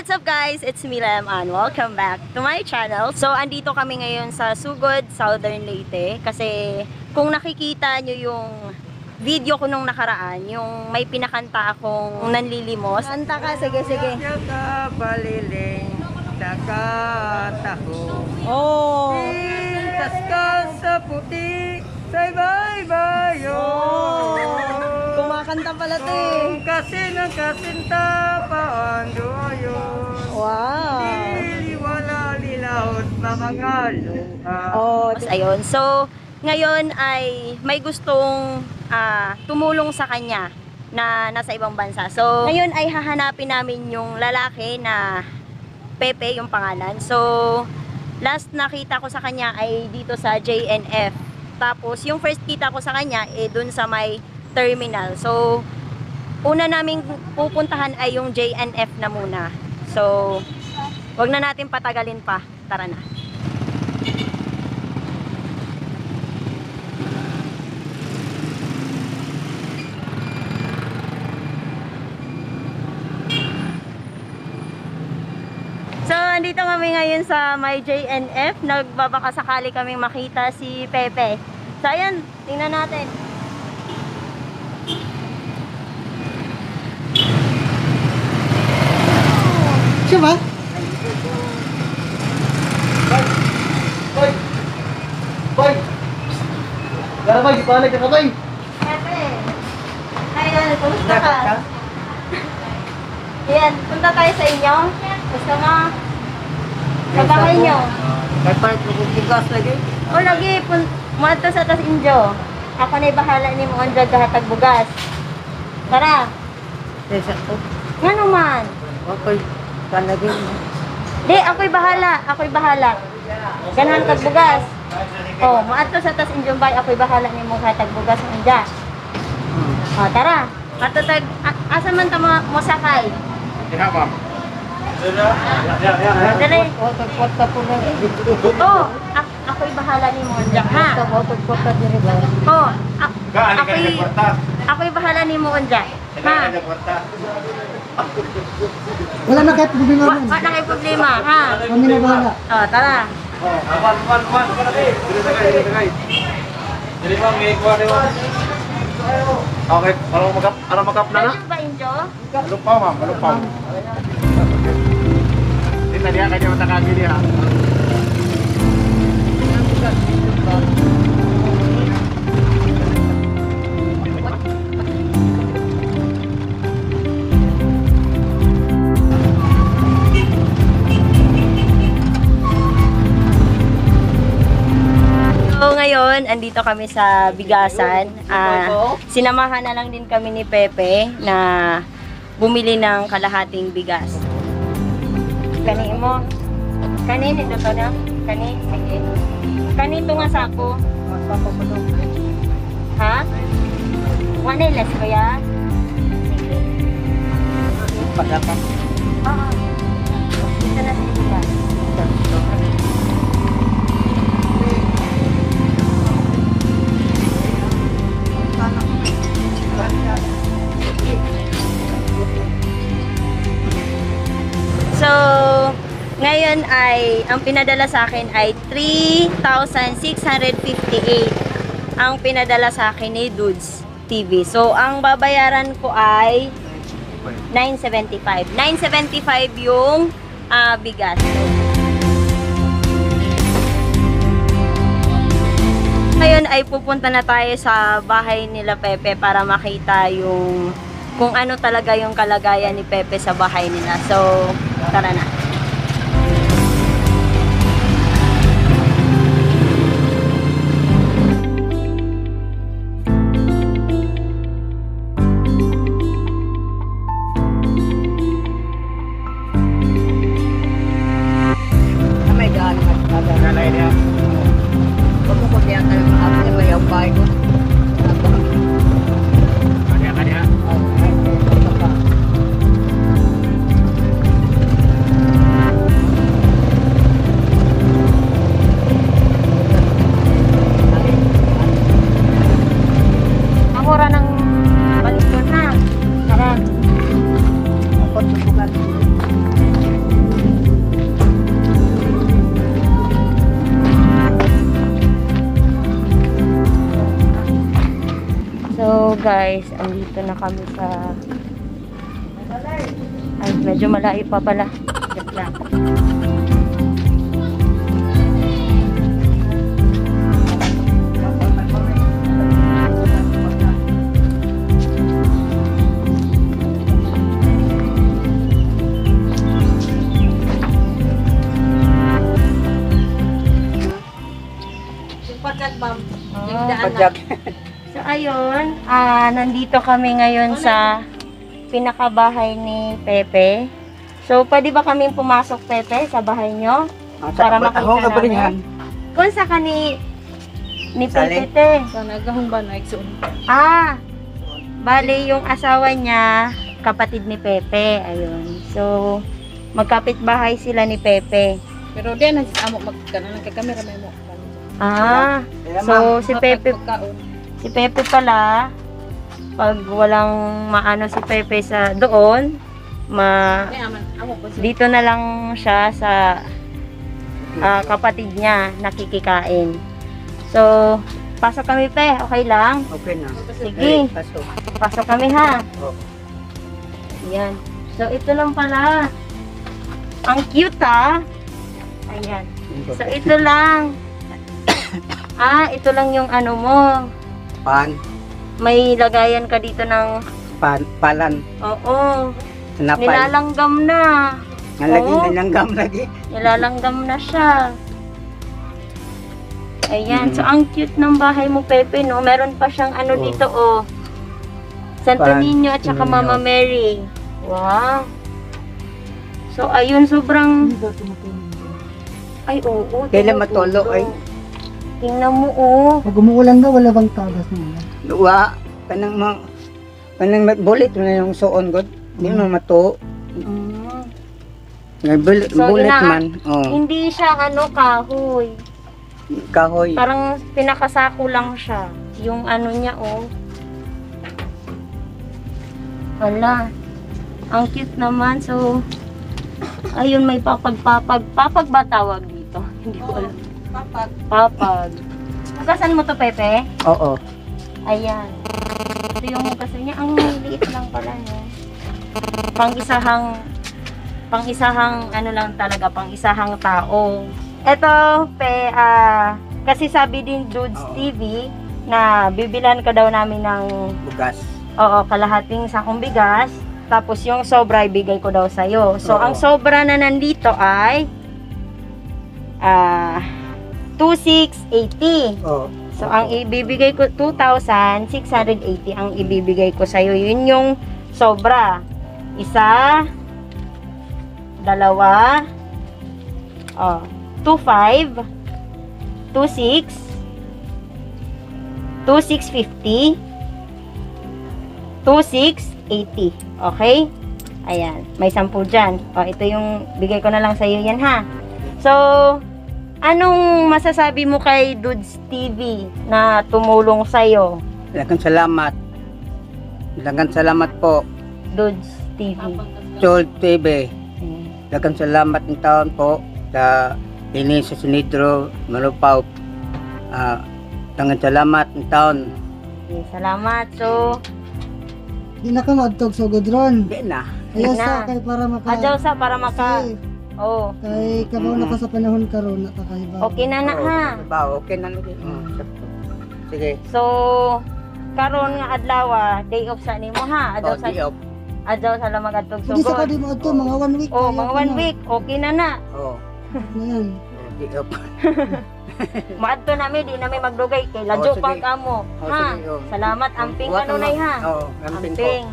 What's up guys? It's me Lem and welcome back to my channel. So andito kami ngayon sa Sugod, Southern Leyte kasi kung nakikita nyo yung video ko nung nakaraan, yung may pinakanta akong nanlilimos. Kanta ka, sige. Nakabaliling, nakataho. Oh! Pintas ka sa puti, say bye-bye. Kumakanta pala to eh. Kasi ng kasinta, paando yun. Wow! Wala lilahot, makangaluha. Oh, ayun. So, ngayon ay may gustong tumulong sa kanya na nasa ibang bansa. So, ngayon ay hahanapin namin yung lalaki na Pepe, yung pangalan. So, last nakita ko sa kanya ay dito sa JNF. Tapos, yung first kita ko sa kanya dun sa may terminal. So, una naming pupuntahan ay yung JNF na muna. So, wag na natin patagalin pa. Tara na. So, andito kami ngayon sa may JNF. Nagbabaka sakali kaming makita si Pepe. So, ayan, tingnan natin. Siya ba? Boy! Gara boy, di palag ka boy! Pepe! Ayun, kumusta ka? Ayan, punta tayo sa inyo. Gusto mo? Sa bahay nyo. Kahit bugas lagi. O lagi, muadto sa tas inyo. Ako na'y bahala ni mo ang gahatag bugas. Tara. Desa ko. Nga naman. Okay. Kan lagi. Di, ako'y bahala. Ganahan kag bugas. O, muadto sa tas inyo bay, ako'y bahala ni mo gahatag bugas ng inyo. O, tara. Matutag, asa man ta mo sakay? Kaya ma'am. Dali. Kota po na. Oo, ako'y bahala ni mo dyan, ha? Kota diri ba? Oo, Galing ka sa ako'y bahala ni mo dyan, ha? Wala na kahit problema man. Wala na kayo problema, ha? Kami na bahala. O, tara. Jadi bang, may kuha ni ma'am. Okay, ano magap na na? Ayos ba, Injo? Malupaw ma'am, malupaw. Hindi na diya kanya matakagi diya. So ngayon, andito kami sa Bigasan. Sinamahan na lang din kami ni Pepe na bumili ng kalahating bigas. Kanin mo. Kanin, ito to na. Kanin, sige. Kanin ito nga sako. Ha? One less ko ya? Sige. Pagdapat. Oo. Ito na sa bigas. So, ngayon ay, ang pinadala sa akin ay 3,658 ang pinadala sa akin ni Dudes TV. So, ang babayaran ko ay 975. 975 yung bigas. Ngayon ay pupunta na tayo sa bahay nila Pepe para makita yung kung ano talaga yung kalagayan ni Pepe sa bahay nila. So, tara na. May daan at Nalay niya. pagkukot niya ka ng mga may ang bahay ko. Kanya. guys, andito na kami sa... Ay, medyo malayo pa pala. Joke lang. Pagkat, ma'am. Oh. Pajak. So ayun, nandito kami ngayon sa pinakabahay ni Pepe. So pwede ba kami pumasok, Pepe, sa bahay nyo? Para makita Ako namin. kabalingan. Kung sa ni Sali. Pepe, te. Sana gahong ba na igsoon. Bali yung asawa niya, kapatid ni Pepe. Ayun. So, magkapit-bahay sila ni Pepe. Pero di na amo magkanan kay camera may mo. So si Pepe Pagkaon. Si Pepe pala, pag walang maano si Pepe sa doon, May aman amo po siya. dito na lang siya sa kapatid niya nakikikain. So, pasok kami, Pe. Okay lang? Okay na. Sige, Pasok. pasok kami ha. Oh. Ayan. So, ito lang pala. Ang cute ha. Ayan. So, ito lang. Ito lang yung ano mo. Pan. May lagayan ka dito ng... Palan. Oo. Napay. Nilalanggam na. Nalagi Oo. na langgam lagi. Nilalanggam na siya. Ayan. Mhm. So, ang cute ng bahay mo, Pepe, no? Meron pa siyang ano Oo. dito, oh. Santo Parang Niño at saka Niño. Mama Mary. Wow. So, ayun, sobrang... Ay, oo. Kailan tumutulo. matulo, ay? Tingnan mo, oh. Pag umuulan na, wala bang tagas na? Luwa. Kanang bulit na yung suon god. Di mo mato. Mm. Ngay bulit, So, bulit ina- man. Oh. Hindi siya, ano, kahoy. Kahoy. Parang pinakasako lang siya. Yung ano niya, oh. Wala. Ang cute naman. So, ayun, may papag-papag. Papag ba tawag dito? Hindi ko alam. Papag. Papag. Hugasan mo to, Pepe? Oo. Ayan. Ito yung hugasan niya. Ang liit lang pala, no? Pang-isahang, ano lang talaga, pang-isahang tao. Ito, kasi sabi din Dudes Oo. TV na bibilan ka daw namin ng Bugas. kalahating sakong bigas. Tapos yung sobra ibigay ko daw sa'yo. So, Oo. ang sobra na nandito ay 2,680. Oh. So, ang ibibigay ko, 2,680 ang ibibigay ko sa'yo. Yun yung sobra. Isa, dalawa, 2,500, 2,600, 2,650, 2,680. Okay? Ayan. May 10 dyan. Ito yung bigay ko na lang sa'yo yan, ha? So, anong masasabi mo kay Dudes TV na tumulong sa'yo? Daghang salamat. Daghang salamat po. Dudes TV. Chol TV. Ayan. Daghang salamat ng taon po sa ini sa Sinidro, Malupaw. Daghang salamat ng taon. Okay, salamat. So, Di na ka magtog sa Godron. Di na. Ayaw Na. sa kay para maka... adyaw sa para maka... Kasi, Oh, kay kabaw na ka sa panahon karon na kay ba. okay na na, ha? Okay na lagi. Sige. So, karon nga adlaw, day off sa nimo, ha? Adlaw sa Di op. adlaw sa lamang adtog Hindi sa sugod. kadi mo adto mga 1 week. Oh, ayaw mga ka 1 na. week, okay na na. Oh. Na yan. Di op. Maadto nami, di nami magdugay kay ladyo sige. pang kamo, Oh, ha? sige, oh. Salamat, amping Buhat kanunay, naman. ha? Oo, amping po. Amping.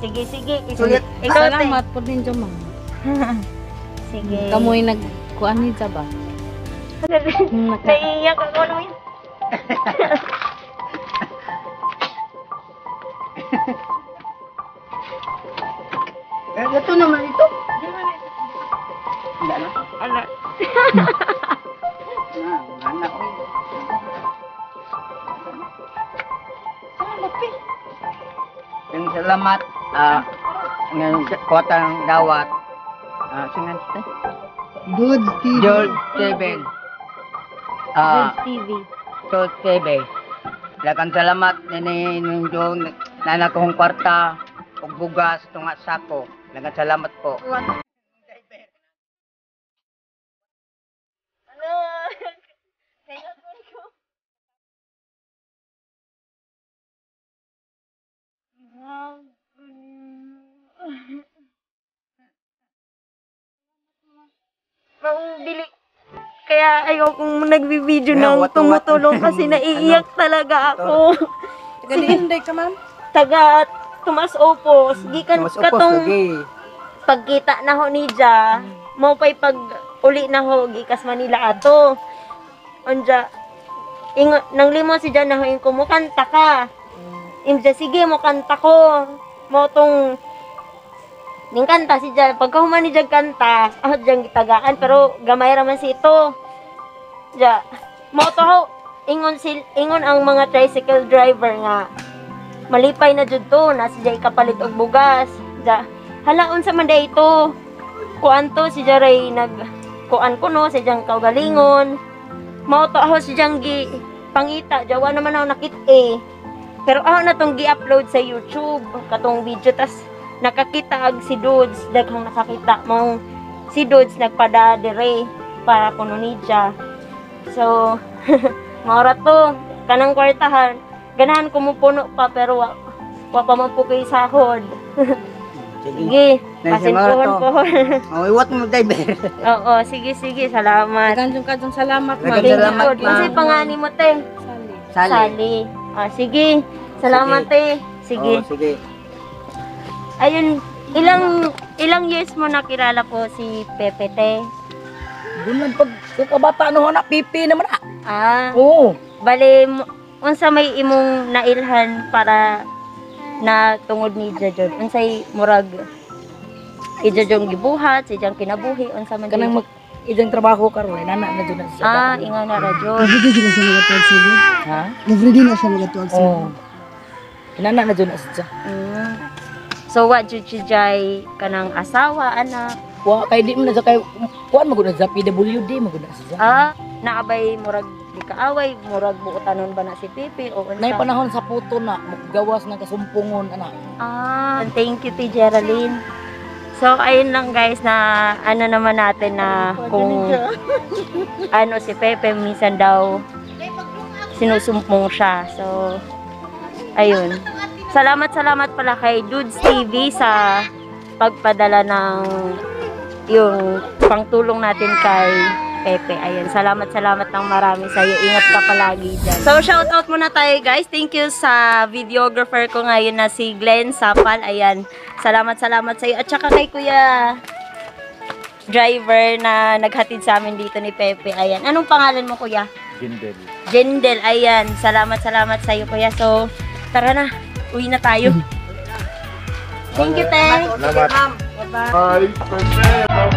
Sige, sige. Sulit. Ikaw, te. Salamat po din dyan, ma'am. Sige. Kamoy nagkuan ni sa ba? Naiiyak ako, ano yun? Ito naman ito. Wala na. Ala. Anak ko. Salamat. Ngayon, kota ng dawat. Singan ito? Dudes TV. George Steven. Dudes TV. George TV. Daghang salamat. Nini, nung na akong kwarta ug bugas tunga sako. Daghang salamat po. Dili. Kaya ayokong nagbibideo Yeah, ng what- tumutulong kasi naiiyak talaga ako. Taga-Inday ka, ma'am? Taga Tomas Opos. Gikan Mas upos katong lagi. pagkita na ho ni Ja, mo pa'y pag uli na ho, gikas Manila ato. Anja, nang limo si Ja na ho, ko mo kanta ka. Imja, sige mo kanta ko. Mo tong ning kanta si Ja, pagkahuman ni Ja kanta, ako diyang gitagaan, pero gamay raman si ito. Ja, mo to ho, ingon ang mga tricycle driver nga, malipay na jud to, na si Ja kapalit og bugas. Ja, halaon sa manday ito. Kuan to, si Ja ray kuan ko no, si Jang kaugalingon. Mo to ako si Jang gi pangita, jawa naman ako nakit eh. Pero ako na tong gi-upload sa YouTube, katong video, tas nakakita ag si Dudes, daghang nakakita mong si Dudes nagpada dire para kuno ni Ja. So, maura to, kanang kwartahan, ganahan ko mo puno pa, pero wa pa man po kay sahod. Sige, pasimpuhon po. Oh, iwat mo driver. Oo, sige, salamat. Kanjong salamat, ma'am. Daghang Thank you, salamat, Lord. Kasi ma'am. pangani mo, te. Sali. Sali. Ah, sige. Salamat, te. Sige. Oh, sige. Ayun, ilang years mo nakilala po si Pepe, te? Doon pag kabata no na pipi naman ah. Ah, Oo. bale, unsa may imong nailhan para na tungod ni Jajod? Unsay murag ijajong gibuhat, si Jang kinabuhi, unsa man Kanang jud? mag idang trabaho karon ay nana na jud na siya. Ah, ingon na radyo. Everyday na siya magatuwag sa Lord. Ha? Everyday na siya magatuwag sa Oo. Lord. Nana na jud na siya. Mm. So what jud si Jay kanang asawa, anak? Wa kay di mo na siya kay kuan magud na sa PWD magud na siya. Ah, naabay murag di kaaway, murag buotanon ba na si Pipi o unsa? Nay panahon sa puto na gawas ng kasumpungon ana. Ah, thank you ti Geraldine. So ayun lang guys, na ano naman natin na kung ano si Pepe minsan daw sinusumpong siya. So ayun. Salamat pala kay Dudes TV sa pagpadala ng yung pangtulong natin kay Pepe. Ayun, salamat ng marami sa iyo. Ingat ka palagi dyan. So, shoutout muna tayo guys. Thank you sa videographer ko ngayon na si Glenn Sapal. Ayan, salamat sa iyo. At saka kay Kuya driver na naghatid sa amin dito ni Pepe. Ayan, anong pangalan mo, Kuya? Jindel. Jendel. Ayan, salamat sa iyo, Kuya. So, tara na. Uwi na tayo. Thank you, Te. Salamat. Bye.